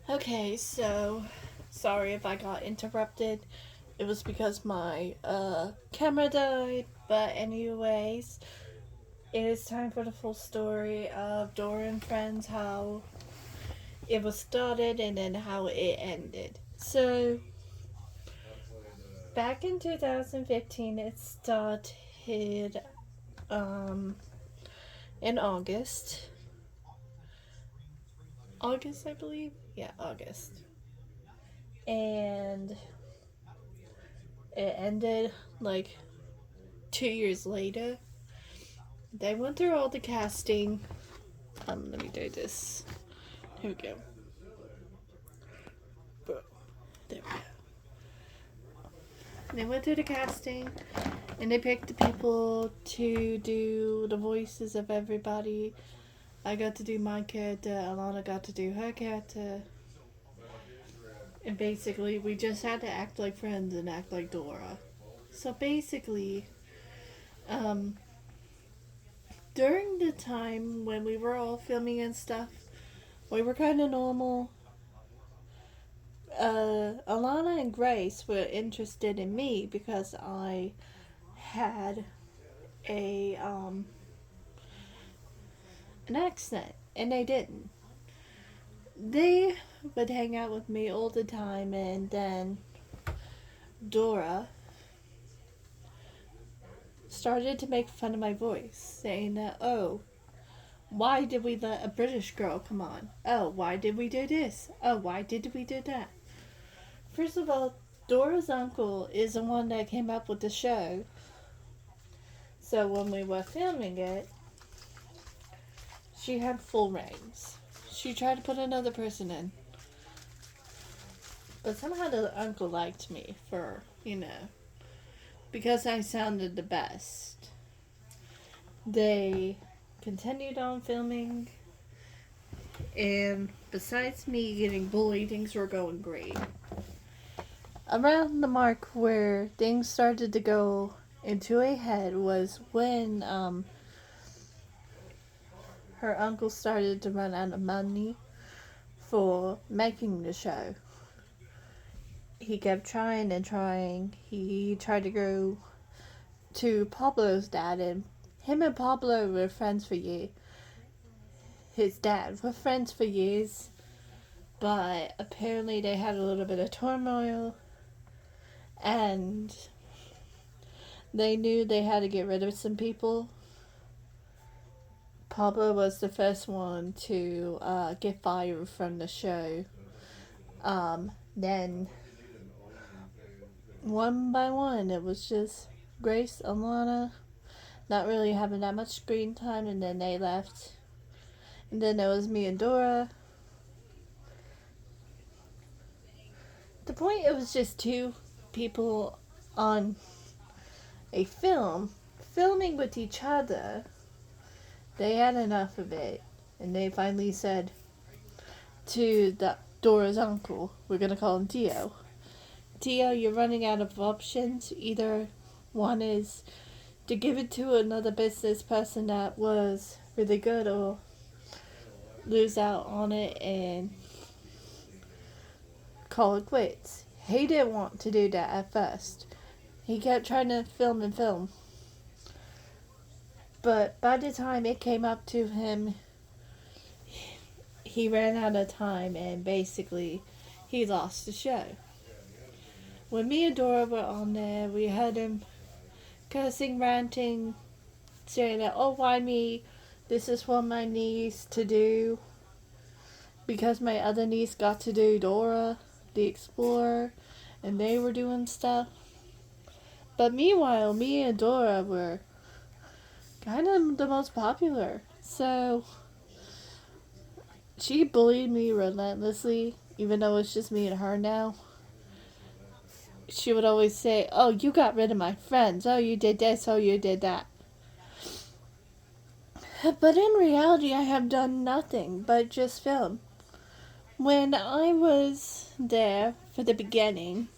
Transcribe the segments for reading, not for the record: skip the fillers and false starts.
Okay, so sorry if I got interrupted. It was because my camera died. But anyways, it is time for the full story of Dora and Friends, how it was started and then how it ended. So back in 2015, it started um in August. August, I believe. Yeah, August. And it ended like 2 years later. They went through all the casting. Let me do this. Here we go. There we go. They went through the casting, and they picked the people to do the voices of everybody. I got to do my character. Alana got to do her character. And basically, we just had to act like friends and act like Dora. So basically, um, during the time when we were all filming and stuff, we were kind of normal. Alana and Grace were interested in me because I had a an accent, and they didn't. They would hang out with me all the time, and then Dora started to make fun of my voice, saying that, oh, why did we let a British girl come on? Oh, why did we do this? Oh, why did we do that? First of all, Dora's uncle is the one that came up with the show. So when we were filming it, she had full reins. She tried to put another person in. But somehow the uncle liked me for, because I sounded the best. They continued on filming, and besides me getting bullied, things were going great. Around the mark where things started to go into a head was when her uncle started to run out of money for making the show. He kept trying and trying. He tried to go to Pablo's dad, and him and Pablo were friends for years. His dad were friends for years, but apparently they had a little bit of turmoil, and they knew they had to get rid of some people. Pablo was the first one to get fired from the show. Then, one by one, it was just Grace, Alana, not really having that much screen time, and then they left. And then there was me and Dora. The point, it was just two people on a film, filming with each other. They had enough of it, and they finally said to Dora's uncle, we're gonna call him Dio. Dio, you're running out of options. Either one is to give it to another business person that was really good, or lose out on it and call it quits. He didn't want to do that at first. He kept trying to film and film. But by the time it came up to him, he ran out of time, and basically he lost the show. When me and Dora were on there, we heard him cursing, ranting, saying that, oh, why me? This is for my niece to do. Because my other niece got to do Dora the Explorer, and they were doing stuff. But meanwhile, me and Dora were kind of the most popular. So she bullied me relentlessly, even though it's just me and her now. She would always say, oh, you got rid of my friends. Oh, you did this. Oh, you did that. But in reality, I have done nothing but just film. When I was there for the beginning,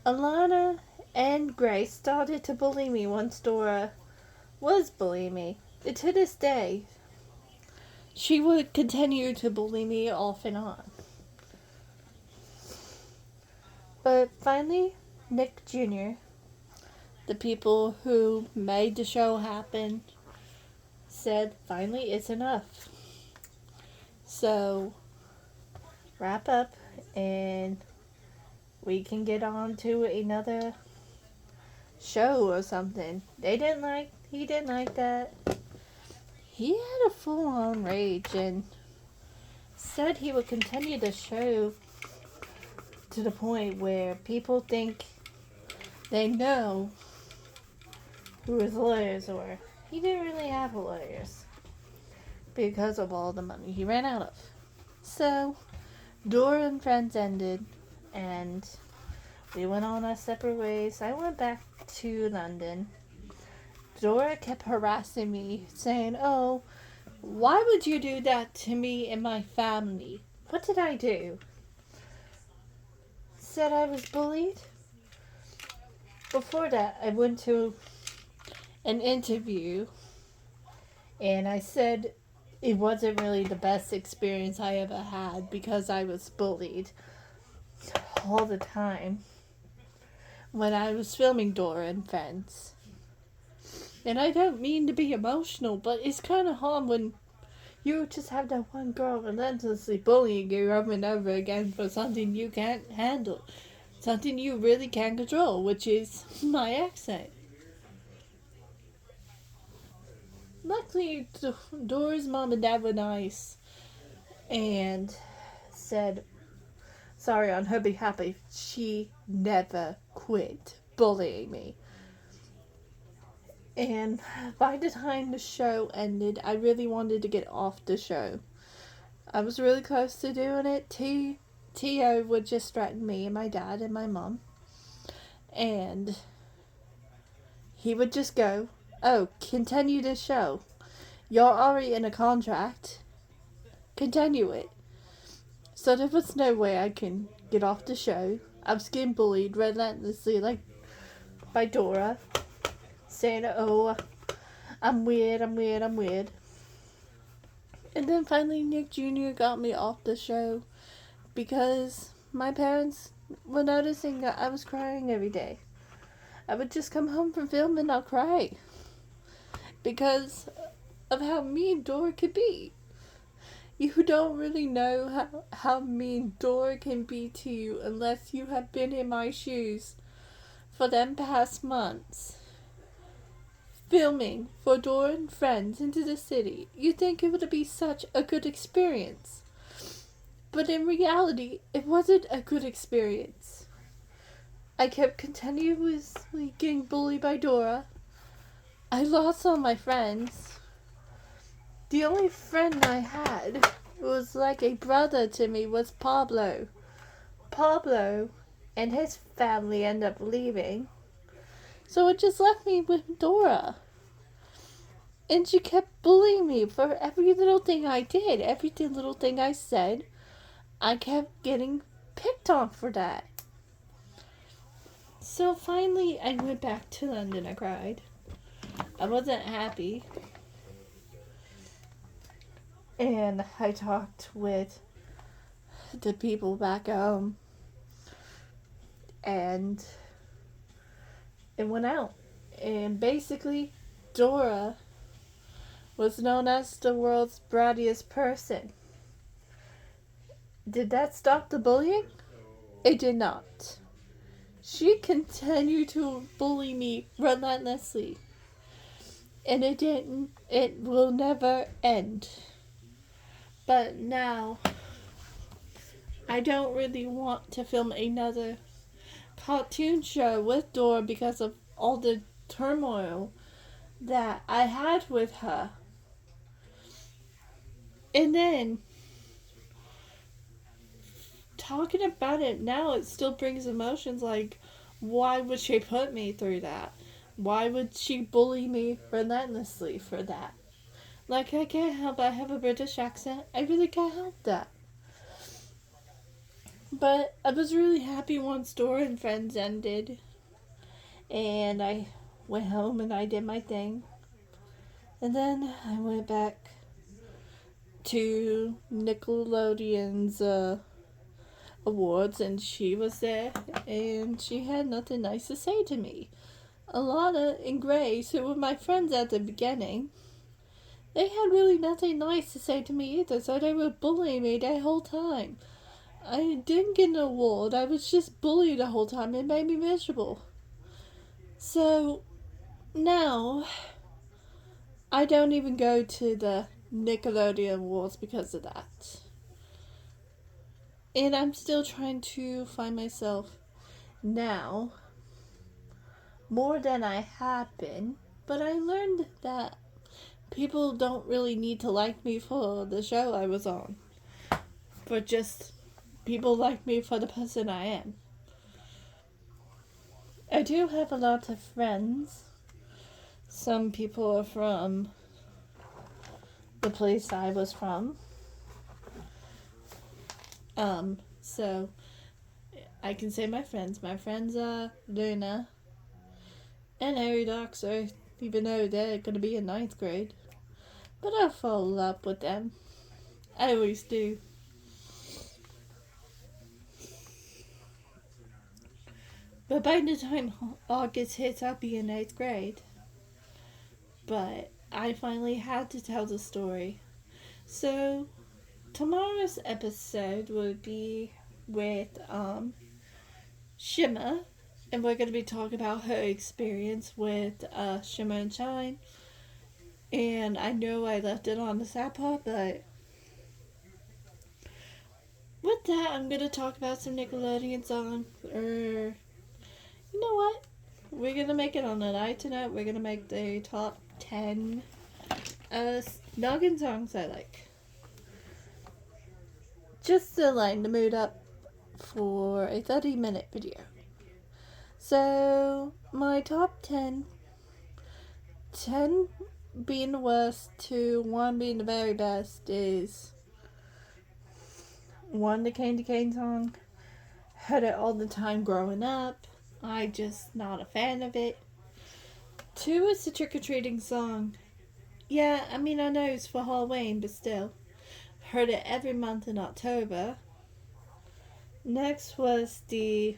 Alana and Grace started to bully me once Dora was bullying me. And to this day, she would continue to bully me off and on. But finally, Nick Jr., the people who made the show happen, said, finally, it's enough. So, wrap up and we can get on to another show or something. He didn't like that. He had a full on rage and said he would continue the show to the point where people think they know who his lawyers were. He didn't really have lawyers because of all the money he ran out of. So, Dora and Friends ended, and we went on our separate ways. I went back to London. Dora kept harassing me, saying, "Oh, why would you do that to me and my family? What did I do?" Said I was bullied. Before that, I went to an interview, and I said it wasn't really the best experience I ever had because I was bullied all the time when I was filming Dora and Friends. And I don't mean to be emotional, but it's kind of hard when you just have that one girl relentlessly bullying you over and over again for something you can't handle. Something you really can't control, which is my accent. Luckily, Dora's mom and dad were nice and said sorry on her behalf, but she never quit bullying me. And by the time the show ended, I really wanted to get off the show. I was really close to doing it. T.O. would just threaten me and my dad and my mom. And he would just go, "Oh, continue the show. You're already in a contract. Continue it." So there was no way I can get off the show. I was getting bullied relentlessly, like by Dora, saying, "Oh, I'm weird, I'm weird, I'm weird." And then finally Nick Jr. got me off the show because my parents were noticing that I was crying every day. I would just come home from film and I'll cry because of how mean Dora could be. You don't really know how mean Dora can be to you unless you have been in my shoes for them past months. Filming for Dora and Friends into the city, you think it would be such a good experience. But in reality, it wasn't a good experience. I kept continuously getting bullied by Dora. I lost all my friends. The only friend I had who was like a brother to me was Pablo. Pablo and his family ended up leaving. So it just left me with Dora. And she kept bullying me for every little thing I did, every little thing I said. I kept getting picked on for that. So finally, I went back to London. I cried. I wasn't happy. And I talked with the people back home. And it went out. And basically, Dora was known as the world's brattiest person. Did that stop the bullying? It did not. She continued to bully me relentlessly. And it didn't. It will never end. But now, I don't really want to film another cartoon show with Dora because of all the turmoil that I had with her. And then, talking about it now, it still brings emotions like, why would she put me through that? Why would she bully me relentlessly for that? Like, I can't help it. I have a British accent. I really can't help that. But I was really happy once Dora and Friends ended. And I went home and I did my thing. And then I went back to Nickelodeon's awards, and she was there, and she had nothing nice to say to me. Alana and Grace, who were my friends at the beginning, they had really nothing nice to say to me either, so they were bullying me the whole time. I didn't get an award, I was just bullied the whole time. It made me miserable. So now I don't even go to the Nickelodeon Awards because of that. And I'm still trying to find myself now more than I have been, but I learned that people don't really need to like me for the show I was on, but just people like me for the person I am. I do have a lot of friends. Some people are from the place I was from. So I can say my friends. My friends are Luna and Harry Doxer, even though they're going to be in 9th grade. But I'll follow up with them. I always do. But by the time August hits, I'll be in 8th grade. But I finally had to tell the story. So tomorrow's episode will be with Shimmer, and we're going to be talking about her experience with Shimmer and Shine. And I know I left it on the sad part, but with that, I'm going to talk about some Nickelodeon songs. You know what? We're going to make it on the night tonight. We're going to make the top 10 Noggin songs I like. Just to line the mood up for a 30-minute video. So, my top 10 being the worst to 1 being the very best is 1, the Candy Cane song. Heard it all the time growing up. I just not a fan of it. 2 is the Trick or Treating song. Yeah, I mean, I know it's for Halloween, but still. Heard it every month in October. Next was the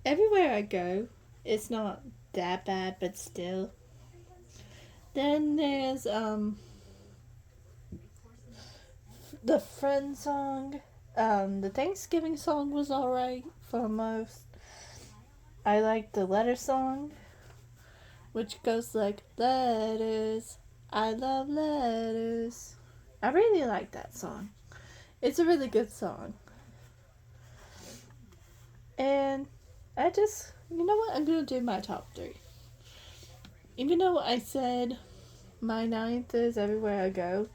Everywhere I Go. It's not that bad, but still. Then there's the Friend song. The Thanksgiving song was alright for most. I like the Letter song, which goes like, letters, I love letters. I really like that song. It's a really good song. And I just, you know what, I'm going to do my top 3. Even though I said my 9th is Everywhere I Go,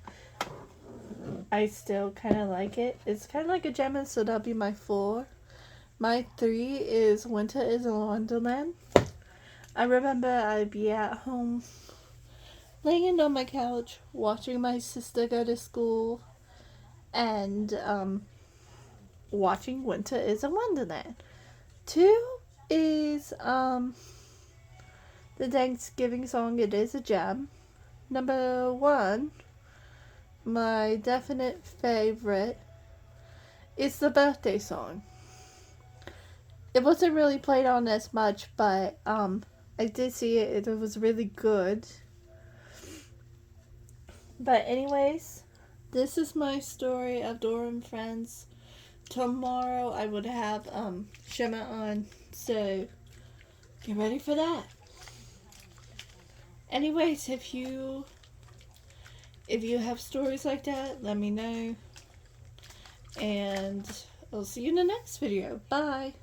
I still kind of like it. It's kind of like a gem, so that'll be my 4. My 3 is Winter is in Wonderland. I remember I'd be at home, laying on my couch, watching my sister go to school, and watching Winter is in Wonderland. 2 is the Thanksgiving song, It Is a Gem. Number 1, my definite favorite, is the birthday song. It wasn't really played on as much, but I did see it. It was really good. But anyways, this is my story of Dora and Friends. Tomorrow I would have Shimmer on, so get ready for that. Anyways, if you have stories like that, let me know. And I'll see you in the next video. Bye.